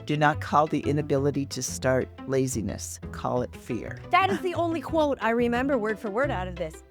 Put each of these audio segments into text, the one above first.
Do not call the inability to start laziness. Call it fear. That is the only quote I remember word for word out of this.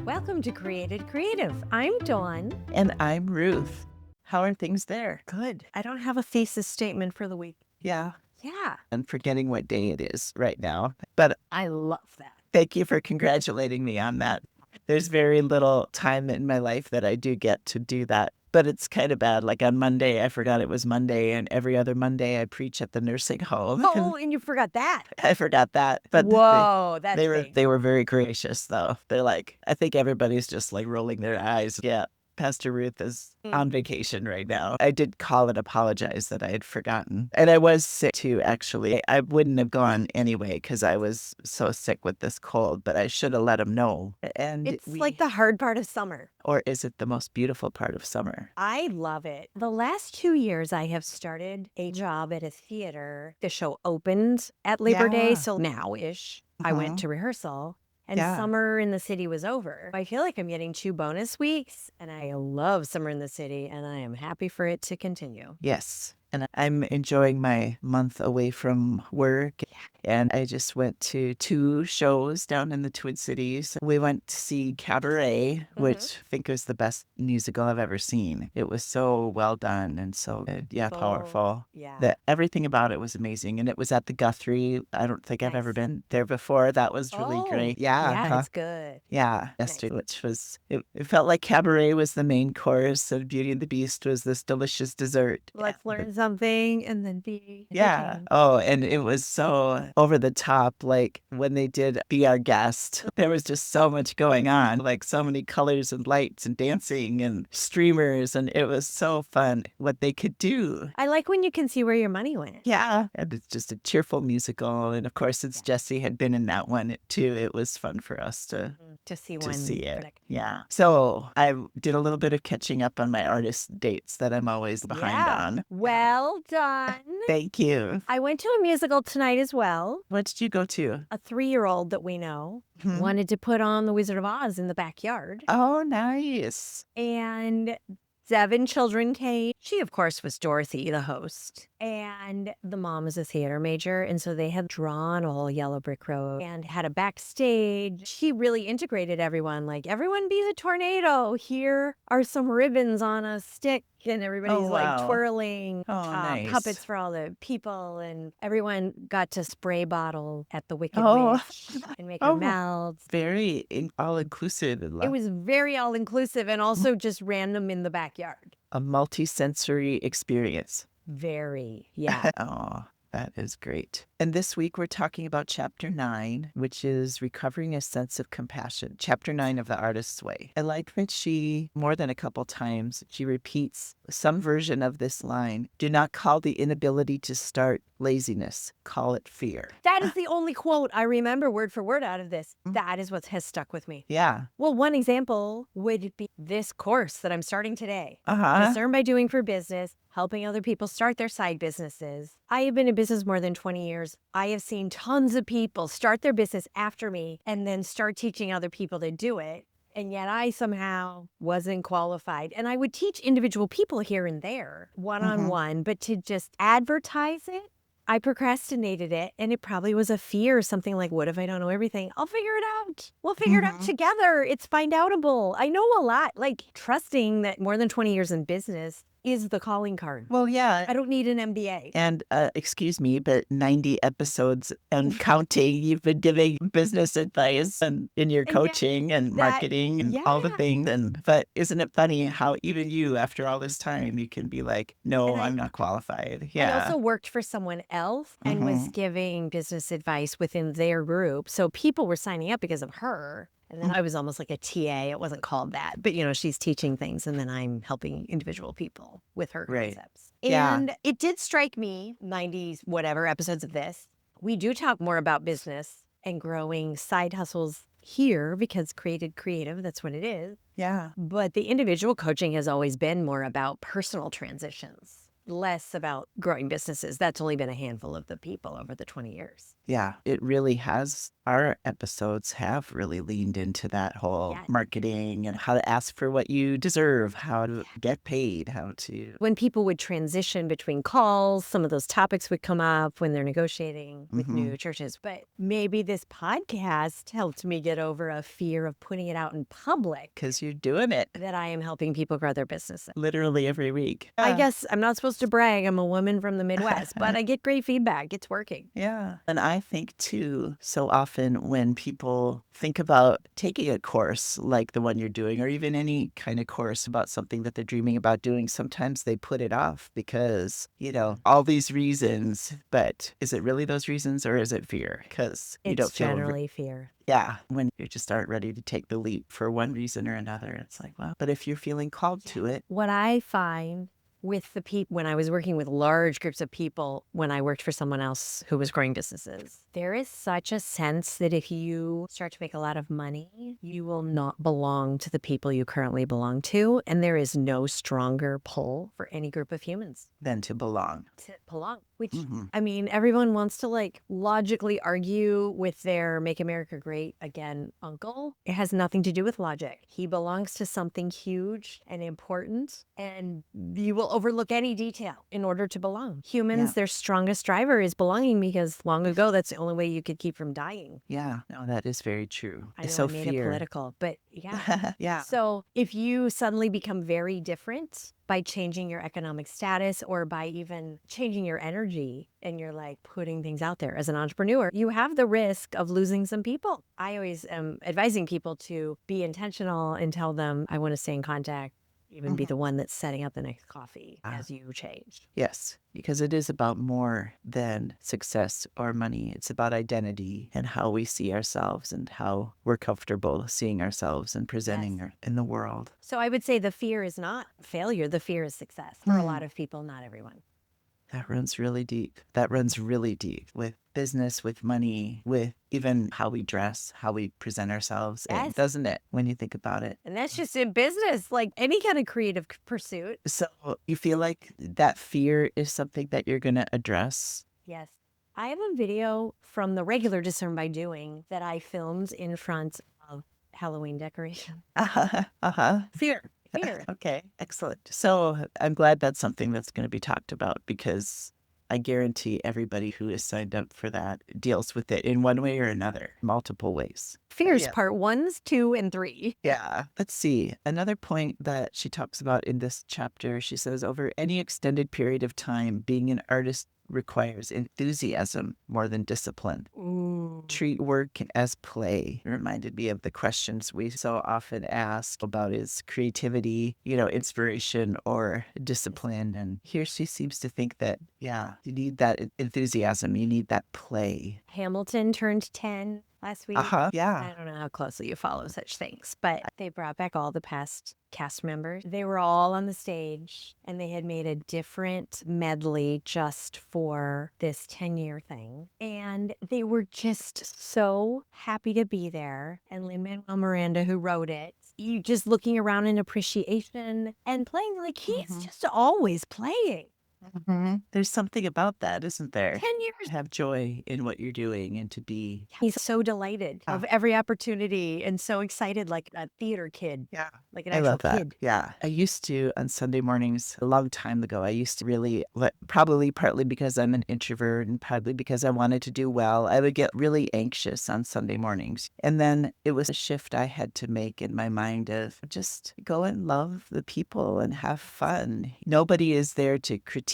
Welcome to Created Creative. I'm Dawn. And I'm Ruth. How are things there? Good. I don't have a thesis statement for the week. Yeah. Yeah. I'm forgetting what day it is right now, but I love that. thank you for congratulating me on that. There's very little time in my life that I do get to do that. But it's kind of bad. Like on Monday, I forgot it was Monday, and every other Monday I preach at the nursing home. Oh, and you forgot that. I forgot that. But Whoa, that's they were very gracious though. They're like, I think everybody's just like rolling their eyes. Yeah. Pastor Ruth is on vacation right now. I did call and apologize that I had forgotten. And I was sick too, actually. I wouldn't have gone anyway because I was so sick with this cold, but I should have let him know. And it's like the hard part of summer. Or is it the most beautiful part of summer? I love it. The last 2 years, I have started a job at a theater. The show opened at Labor Day, so now-ish. I went to rehearsal. And summer in the city was over. I feel like I'm getting 2 bonus weeks, and I love summer in the city, and I am happy for it to continue. Yes. And I'm enjoying my month away from work. And I just went to 2 shows down in the Twin Cities. We went to see Cabaret, which I think was the best musical I've ever seen. It was so well done and so, powerful. Yeah. Everything about it was amazing. And it was at the Guthrie. I don't think I've ever been there before. That was really great. Yeah, it's good. Yeah, yesterday, which was, it felt like Cabaret was the main course and Beauty and the Beast was this delicious dessert. Let's learn something and then be entertained. Oh, and it was so over the top. Like when they did Be Our Guest, there was just so much going on, like so many colors and lights and dancing and streamers. And it was so fun what they could do. I like when you can see where your money went. Yeah. And it's just a cheerful musical. And of course, since Jesse had been in that one too, it was fun for us to see it. Yeah. So I did a little bit of catching up on my artist dates that I'm always behind on. Well done. Thank you. I went to a musical tonight as well. What did you go to? A 3-year-old that we know wanted to put on The Wizard of Oz in the backyard. Oh, nice. And 7 children came. She, of course, was Dorothy, the host. And the mom is a theater major. And so they had drawn a whole yellow brick road and had a backstage. She really integrated everyone. Like, everyone be the tornado. Here are some ribbons on a stick. And everybody's like twirling nice. puppets for all the people. And everyone got to spray bottle at the Wicked Witch and make her melt. Very all-inclusive. It was very all-inclusive and also just random in the backyard. A multi-sensory experience. Very, yeah. Oh, that is great. And this week we're talking about Chapter 9, which is Recovering a Sense of Compassion. Chapter 9 of The Artist's Way. I like that she, more than a couple times, she repeats some version of this line. Do not call the inability to start laziness. Call it fear. That is the only quote I remember word for word out of this. That is what has stuck with me. Yeah. Well, one example would be this course that I'm starting today. Discern by Doing for Business, helping other people start their side businesses. I have been in business more than 20 years. I have seen tons of people start their business after me and then start teaching other people to do it. And yet I somehow wasn't qualified. And I would teach individual people here and there, one-on-one, but to just advertise it, I procrastinated it. And it probably was a fear, something like, what if I don't know everything? I'll figure it out. We'll figure it out together. It's find outable. I know a lot, like trusting that more than 20 years in business is the calling card. Well, yeah. I don't need an MBA. And excuse me, but 90 episodes and counting, you've been giving business advice and in your coaching and marketing and all the things. But isn't it funny how even you, after all this time, you can be like, no, I'm not qualified. Yeah. I also worked for someone else and was giving business advice within their group. So people were signing up because of her. And then I was almost like a TA. It wasn't called that. But, you know, she's teaching things and then I'm helping individual people with her concepts. And it did strike me, 90s, whatever episodes of this, we do talk more about business and growing side hustles here because Created Creative, that's what it is. Yeah. But the individual coaching has always been more about personal transitions. less about growing businesses. That's only been a handful of the people over the 20 years. Yeah, it really has. Our episodes have really leaned into that whole marketing and how to ask for what you deserve, how to get paid, how to. When people would transition between calls, some of those topics would come up when they're negotiating with new churches. But maybe this podcast helped me get over a fear of putting it out in public. Because you're doing it. That I am helping people grow their businesses. Literally every week. I guess I'm not supposed to brag. I'm a woman from the Midwest, but I get great feedback. It's working. Yeah. And I think, too, so often when people think about taking a course like the one you're doing, or even any kind of course about something that they're dreaming about doing, sometimes they put it off because, all these reasons. But is it really those reasons, or is it fear? Because you don't feel. It's generally fear. Yeah, when you just aren't ready to take the leap for one reason or another, it's like, well, but if you're feeling called to it. What I find with the people, when I was working with large groups of people, when I worked for someone else who was growing businesses, there is such a sense that if you start to make a lot of money, you will not belong to the people you currently belong to. And there is no stronger pull for any group of humans than to belong. Which, I mean, everyone wants to logically argue with their Make America Great Again uncle. It has nothing to do with logic. He belongs to something huge and important, and you will overlook any detail in order to belong. Humans, their strongest driver is belonging, because long ago, that's the only way you could keep from dying. Yeah, no, that is very true. I know so I made it political, but yeah. Yeah. So if you suddenly become very different by changing your economic status, or by even changing your energy, and you're putting things out there as an entrepreneur, you have the risk of losing some people. I always am advising people to be intentional and tell them, I want to stay in contact, even be the one that's setting up the next coffee as you change. Yes, because it is about more than success or money. It's about identity and how we see ourselves and how we're comfortable seeing ourselves and presenting in the world. So I would say the fear is not failure. The fear is success for a lot of people, not everyone. That runs really deep. That runs really deep with business, with money, with even how we dress, how we present ourselves, doesn't it, when you think about it? And that's just in business, like any kind of creative pursuit. So you feel like that fear is something that you're going to address? Yes. I have a video from the regular Discern by Doing that I filmed in front of Halloween decoration. Fear. Okay, excellent. So I'm glad that's something that's going to be talked about, because I guarantee everybody who is signed up for that deals with it in one way or another, multiple ways. Fears part 1, 2, and 3. Yeah. Let's see. Another point that she talks about in this chapter, she says, over any extended period of time, being an artist requires enthusiasm more than discipline. Ooh. Treat work as play. It reminded me of the questions we so often ask about is creativity, inspiration or discipline. And here she seems to think that, you need that enthusiasm. You need that play. Hamilton turned 10 last week. Yeah. I don't know how closely you follow such things, but they brought back all the past cast members. They were all on the stage, and they had made a different medley just for this 10-year thing. And they were just so happy to be there. And Lin-Manuel Miranda, who wrote it, you just looking around in appreciation and playing like he's just always playing. There's something about that, isn't there? 10 years. Have joy in what you're doing and to be. He's so delighted of every opportunity and so excited, like a theater kid. Yeah. Like an actual kid. Yeah. I used to, on Sunday mornings, a long time ago, I used to really, probably partly because I'm an introvert and partly because I wanted to do well, I would get really anxious on Sunday mornings. And then it was a shift I had to make in my mind of just go and love the people and have fun. Nobody is there to critique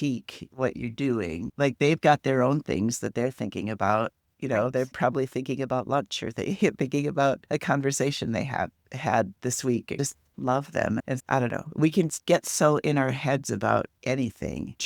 what you're doing. Like, they've got their own things that they're thinking about. They're probably thinking about lunch, or they're thinking about a conversation they have had this week. Just love them. And I don't know, we can get so in our heads about anything,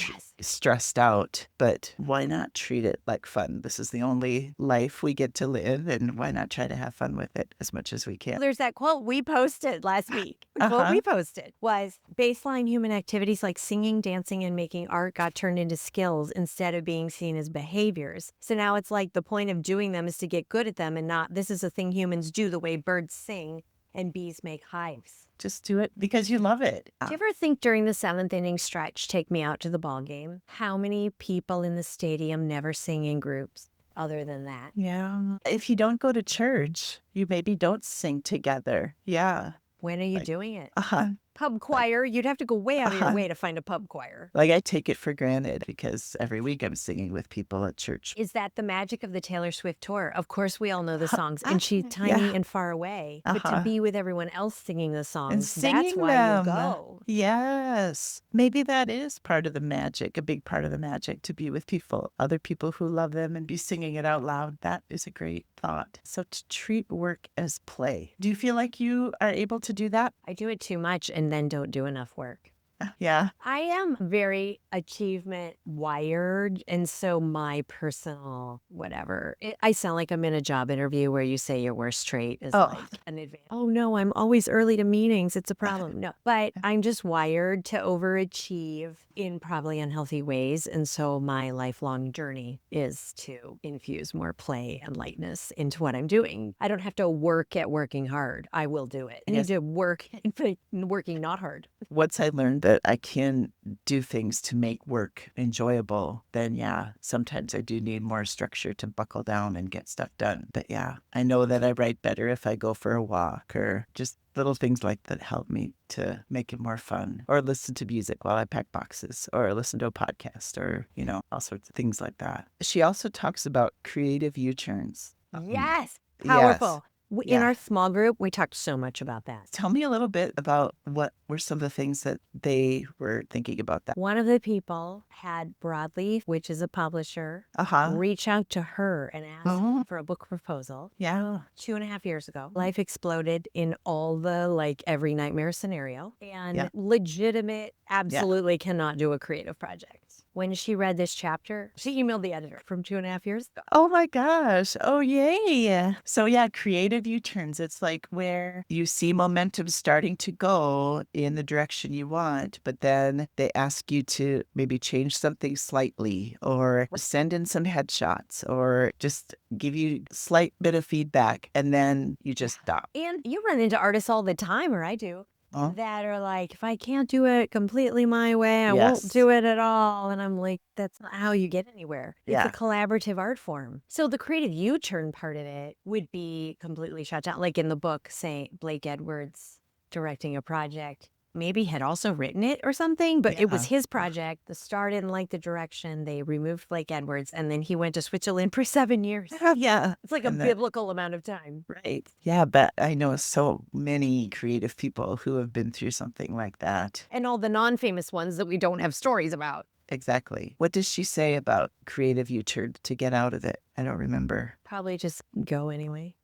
stressed out, but why not treat it like fun? This is the only life we get to live, and why not try to have fun with it as much as we can? There's that quote we posted last week. The quote we posted was, baseline human activities like singing, dancing, and making art got turned into skills instead of being seen as behaviors. So now it's like the point of doing them is to get good at them, and not this is a thing humans do the way birds sing. and bees make hives. Just do it because you love it. Do you ever think during the 7th inning stretch, take me out to the ball game, how many people in the stadium never sing in groups other than that? Yeah. If you don't go to church, you maybe don't sing together. Yeah. When are you doing it? Uh-huh. Pub choir, you'd have to go way out of your way to find a pub choir. Like I take it for granted because every week I'm singing with people at church. Is that the magic of the Taylor Swift tour? Of course, we all know the songs, and she's tiny and far away. But to be with everyone else singing the songs, And singing that's why them. you go. Yes. Maybe that is part of the magic, a big part of the magic, to be with people, other people who love them and be singing it out loud. That is a great thought. So to treat work as play. Do you feel like you are able to do that? I do it too much and then don't do enough work. Yeah. I am very achievement wired. And so my personal whatever, I sound like I'm in a job interview where you say your worst trait is like an advantage. Oh, no, I'm always early to meetings. It's a problem. No, but I'm just wired to overachieve in probably unhealthy ways. And so my lifelong journey is to infuse more play and lightness into what I'm doing. I don't have to work at working hard. I will do it. I need to work in working not hard. Once I learned that I can do things to make work enjoyable, then yeah, sometimes I do need more structure to buckle down and get stuff done. But yeah, I know that I write better if I go for a walk or just little things like that help me to make it more fun, or listen to music while I pack boxes, or listen to a podcast, or, you know, all sorts of things like that. She also talks about creative U-turns. Yes. Powerful. Yes. In our small group, we talked so much about that. Tell me a little bit about what were some of the things that they were thinking about that. One of the people had Broadleaf, which is a publisher, reach out to her and ask for a book proposal. Yeah. 2.5 years ago. Life exploded in all the every nightmare scenario, and legitimate, absolutely cannot do a creative project. When she read this chapter, she emailed the editor from 2.5 years ago. Oh my gosh. Oh, yay. So yeah, creative U-turns. It's like where you see momentum starting to go in the direction you want, but then they ask you to maybe change something slightly or send in some headshots or just give you a slight bit of feedback, and then you just stop. And you run into artists all the time, or I do. That are like, if I can't do it completely my way, I won't do it at all. And I'm like, that's not how you get anywhere. It's a collaborative art form. So the creative U-turn part of it would be completely shut down. Like in the book, say Blake Edwards directing a project. Maybe had also written it or something, but it was his project. The star didn't like the direction. They removed Blake Edwards, and then he went to Switzerland for 7 years. Yeah. It's like a biblical amount of time. Right. Yeah, but I know so many creative people who have been through something like that. And all the non-famous ones that we don't have stories about. Exactly. What does she say about creative U-turn to get out of it? I don't remember. Probably just go anyway.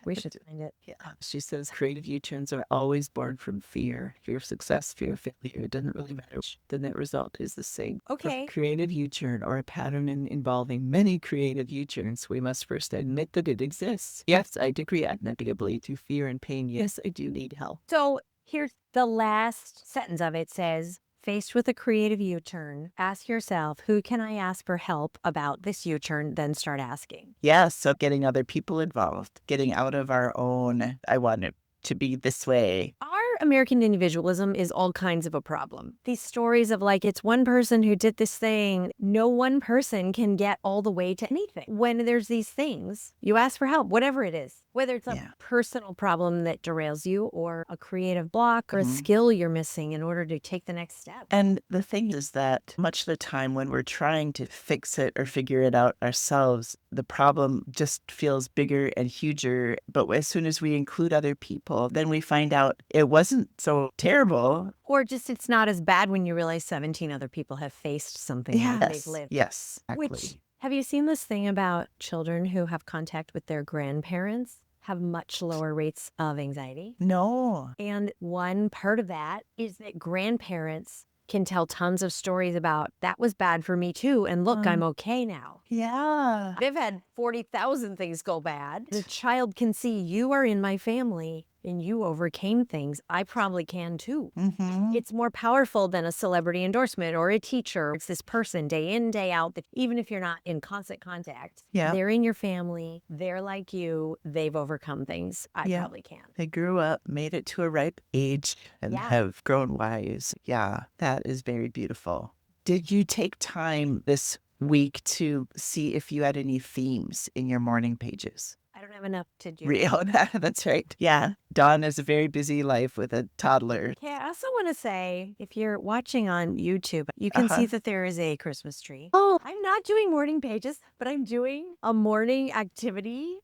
We should find it. Yeah. She says creative U-turns are always born from fear. Fear of success, fear of failure. It doesn't really matter. The net result is the same. Okay. For creative U-turn or a pattern involving many creative U-turns, we must first admit that it exists. Yes, I do react negatively to fear and pain. Yes, I do need help. So here's the last sentence of it says, faced with a creative U-turn, ask yourself, who can I ask for help about this U-turn? Then start asking. Yeah, so getting other people involved, getting out of our own, I want it to be this way. Our American individualism is all kinds of a problem. These stories of it's one person who did this thing. No one person can get all the way to anything. When there's these things, you ask for help, whatever it is. Whether it's a personal problem that derails you or a creative block or a skill you're missing in order to take the next step. And the thing is that much of the time when we're trying to fix it or figure it out ourselves, the problem just feels bigger and huger. But as soon as we include other people, then we find out it wasn't so terrible. Or just it's not as bad when you realize 17 other people have faced something that they've lived. Yes, exactly. Which, have you seen this thing about children who have contact with their grandparents have much lower rates of anxiety? No. And one part of that is that grandparents can tell tons of stories about that was bad for me too. And look, I'm okay now. Yeah. They've had 40,000 things go bad. The child can see you are in my family and you overcame things, I probably can too. Mm-hmm. It's more powerful than a celebrity endorsement or a teacher. It's this person day in, day out that even if you're not in constant contact, they're in your family, they're like you, they've overcome things. I probably can. They grew up, made it to a ripe age, and have grown wise. Yeah, that is very beautiful. Did you take time this week to see if you had any themes in your morning pages? I don't have enough to do. Real, that's right. Yeah. Dawn has a very busy life with a toddler. Okay, I also want to say, if you're watching on YouTube, you can see that there is a Christmas tree. Oh. I'm not doing morning pages, but I'm doing a morning activity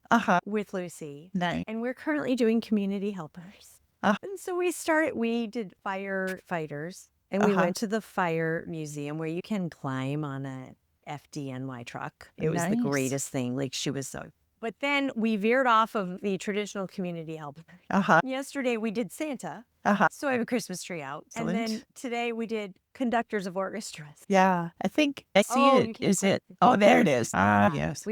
with Lucy. Nice. And we're currently doing community helpers. And so we did firefighters, and we went to the fire museum where you can climb on a FDNY truck. It was the greatest thing. Like, she was so... But then we veered off of the traditional community help. Yesterday we did Santa. So I have a Christmas tree out. Excellent. And then today we did conductors of orchestras. Yeah, I think I see it. Is it? Oh, there it is. Yes.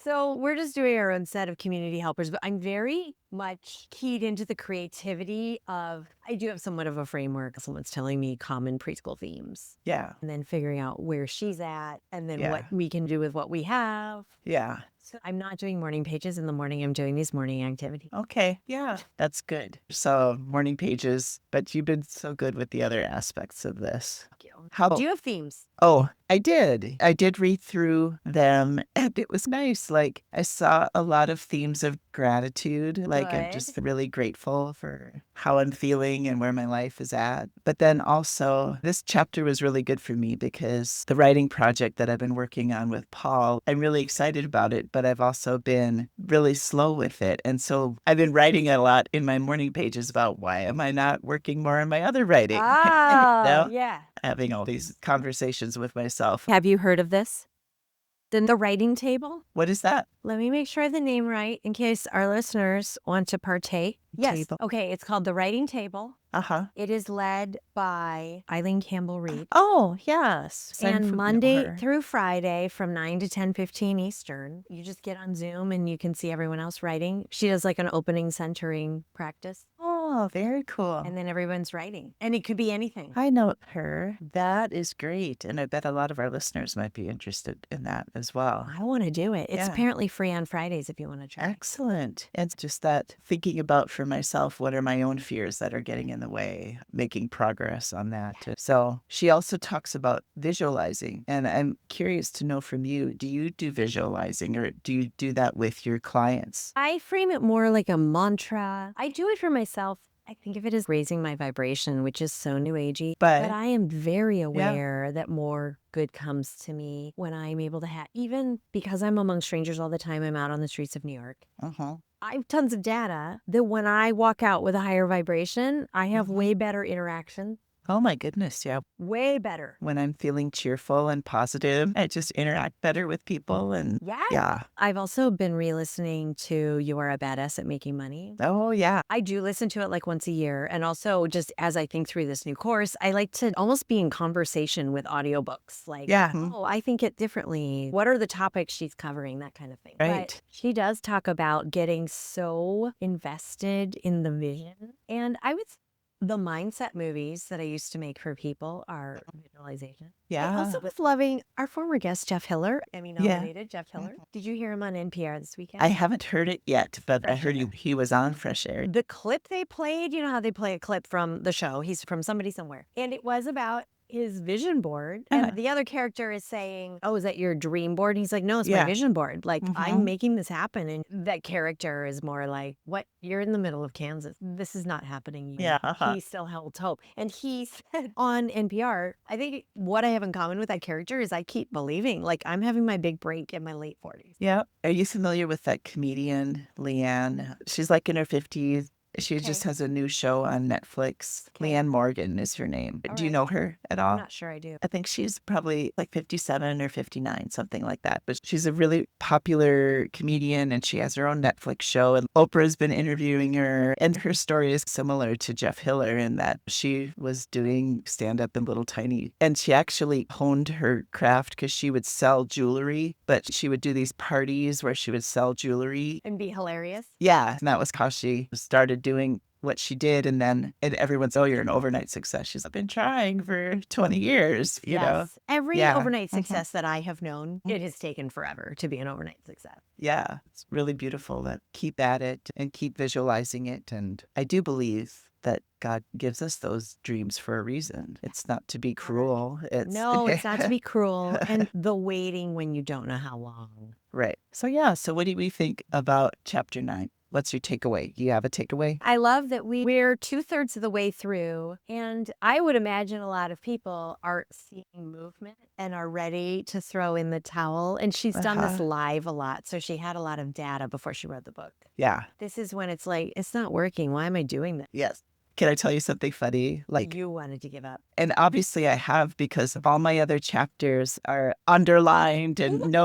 So we're just doing our own set of community helpers, but I'm very much keyed into the creativity of, I do have somewhat of a framework. Someone's telling me common preschool themes. Yeah. And then figuring out where she's at and then what we can do with what we have. Yeah. So I'm not doing morning pages in the morning. I'm doing these morning activities. Okay. Yeah. That's good. So morning pages, but you've been so good with the other aspects of this. Thank you. How Do you have themes? Oh, I did. I did read through them and it was nice. Like I saw a lot of themes of gratitude. Like I'm just really grateful for how I'm feeling and where my life is at. But then also this chapter was really good for me because the writing project that I've been working on with Paul, I'm really excited about it, but I've also been really slow with it. And so I've been writing a lot in my morning pages about why am I not working more on my other writing? Yeah. Having all these conversations with myself. Have you heard of this? The writing table? What is that? Let me make sure I have the name right in case our listeners want to partake. Yes. Table. Okay, it's called the Writing Table. It is led by Eileen Campbell-Reed. Oh, yes. And Monday through Friday from 9 to 10:15 Eastern, you just get on Zoom and you can see everyone else writing. She does like an opening centering practice. Oh, very cool. And then everyone's writing. And it could be anything. I know her. That is great. And I bet a lot of our listeners might be interested in that as well. I want to do it. It's apparently free on Fridays if you want to try. Excellent. And just that thinking about for myself, what are my own fears that are getting in the way, making progress on that. So she also talks about visualizing. And I'm curious to know from you, do you do visualizing or do you do that with your clients? I frame it more like a mantra. I do it for myself. I think of it as raising my vibration, which is so new agey. But I am very aware that more good comes to me when I'm able to have, even because I'm among strangers all the time, I'm out on the streets of New York. I have tons of data that when I walk out with a higher vibration, I have way better interaction. Oh my goodness, yeah. Way better. When I'm feeling cheerful and positive, I just interact better with people and I've also been re-listening to You Are a Badass at Making Money. Oh yeah. I do listen to it like once a year. And also just as I think through this new course, I like to almost be in conversation with audiobooks. Like, oh, I think it differently. What are the topics she's covering? That kind of thing. Right. But she does talk about getting so invested in the vision. And I would the mindset movies that I used to make for people are visualization. Yeah. Also with loving our former guest, Jeff Hiller, Emmy-nominated Jeff Hiller. Did you hear him on NPR this weekend? I haven't heard it yet, but I heard he was on Fresh Air. The clip they played, you know how they play a clip from the show? He's from Somebody Somewhere. And it was about his vision board. And the other character is saying, oh, is that your dream board? And he's like, no, it's my vision board. Like, I'm making this happen. And that character is more like, what? You're in the middle of Kansas. This is not happening. He still held hope. And he said on NPR, I think what I have in common with that character is I keep believing. Like, I'm having my big break in my late 40s. Yeah. Are you familiar with that comedian, Leanne? She's like in her 50s. She just has a new show on Netflix. Leanne Morgan is her name. Do you know her at all? I'm not sure I do. I think she's probably like 57 or 59, something like that. But she's a really popular comedian and she has her own Netflix show. And Oprah's been interviewing her. And her story is similar to Jeff Hiller in that she was doing stand-up in Little Tiny. And she actually honed her craft because she would sell jewelry, but she would do these parties where she would sell jewelry. And be hilarious. Yeah. And that was how she started doing what she did, and everyone's, oh, you're an overnight success. She's been trying for 20 years, you know? Every Yeah. overnight success that I have known, it has taken forever to be an overnight success. Yeah, it's really beautiful that keep at it and keep visualizing it. And I do believe that God gives us those dreams for a reason. It's not to be cruel. No, it's not to be cruel. And the waiting when you don't know how long. Right. So what do we think about chapter 9? What's your takeaway? You have a takeaway? I love that we're 2/3 of the way through, and I would imagine a lot of people are seeing movement and are ready to throw in the towel. And she's done this live a lot, so she had a lot of data before she wrote the book. Yeah. This is when it's like, it's not working. Why am I doing this? Yes. Can I tell you something funny? Like, you wanted to give up. And obviously I have, because all my other chapters are underlined and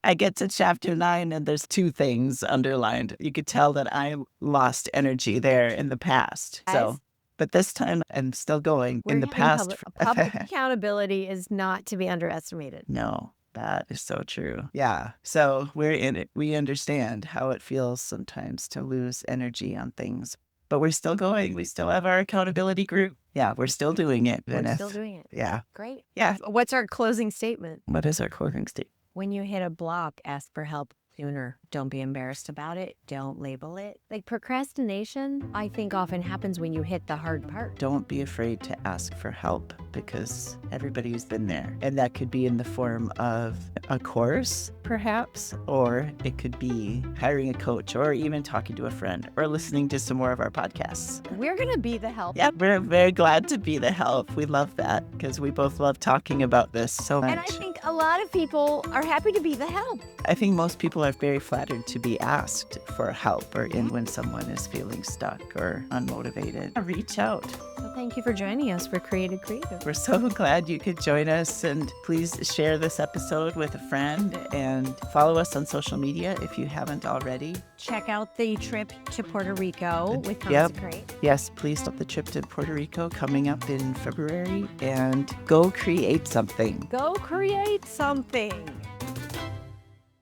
I get to chapter 9 and there's 2 things underlined. You could tell that I lost energy there in the past. So, but this time I'm still going. In the past. Public accountability is not to be underestimated. No. That is so true. Yeah. So we're in it. We understand how it feels sometimes to lose energy on things. But we're still going. We still have our accountability group. Yeah, we're still doing it. We're still doing it. Yeah. Great. Yeah. What's our closing statement? What is our closing statement? When you hit a block, ask for help sooner. Don't be embarrassed about it. Don't label it. Like procrastination, I think often happens when you hit the hard part. Don't be afraid to ask for help, because everybody's been there. And that could be in the form of a course, perhaps, or it could be hiring a coach, or even talking to a friend, or listening to some more of our podcasts. We're going to be the help. Yeah, we're very glad to be the help. We love that, because we both love talking about this so much. And I think a lot of people are happy to be the help. I think most people are very flattered to be asked for help, or when someone is feeling stuck or unmotivated. Reach out. So thank you for joining us for Creative. We're so glad you could join us, and please share this episode with a friend and follow us on social media if you haven't already. Check out the trip to Puerto Rico with Thomas and Crate. Yes, please stop the trip to Puerto Rico coming up in February, and go create something. Go create something.